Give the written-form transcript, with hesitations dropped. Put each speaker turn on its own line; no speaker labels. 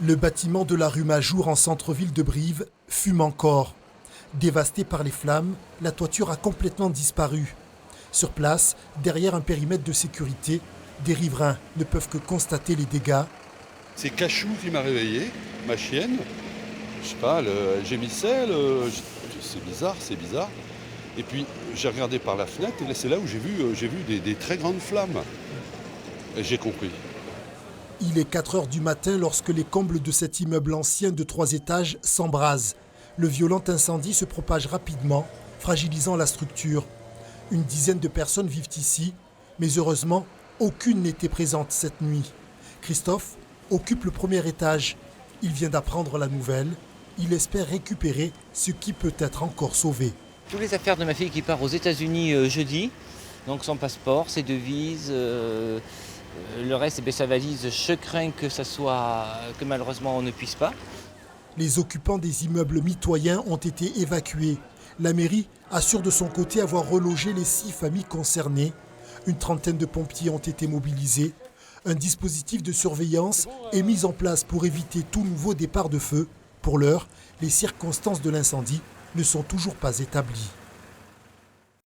Le bâtiment de la rue Majour en centre-ville de Brive fume encore. Dévasté par les flammes, la toiture a complètement disparu. Sur place, derrière un périmètre de sécurité, des riverains ne peuvent que constater les dégâts.
C'est Cachou qui m'a réveillé, ma chienne. Je sais pas, elle gémissait, c'est bizarre. Et puis j'ai regardé par la fenêtre et c'est là où j'ai vu des très grandes flammes. Et j'ai compris.
Il est 4 heures du matin lorsque les combles de cet immeuble ancien de 3 étages s'embrasent. Le violent incendie se propage rapidement, fragilisant la structure. Une dizaine de personnes vivent ici, mais heureusement, aucune n'était présente cette nuit. Christophe occupe le premier étage. Il vient d'apprendre la nouvelle. Il espère récupérer ce qui peut être encore sauvé.
Toutes les affaires de ma fille qui part aux États-Unis jeudi, donc son passeport, ses devises, le reste, sa valise. Je crains que malheureusement on ne puisse pas.
Les occupants des immeubles mitoyens ont été évacués. La mairie assure de son côté avoir relogé les 6 familles concernées. Une trentaine de pompiers ont été mobilisés. Un dispositif de surveillance est mis en place pour éviter tout nouveau départ de feu. Pour l'heure, les circonstances de l'incendie ne sont toujours pas établies.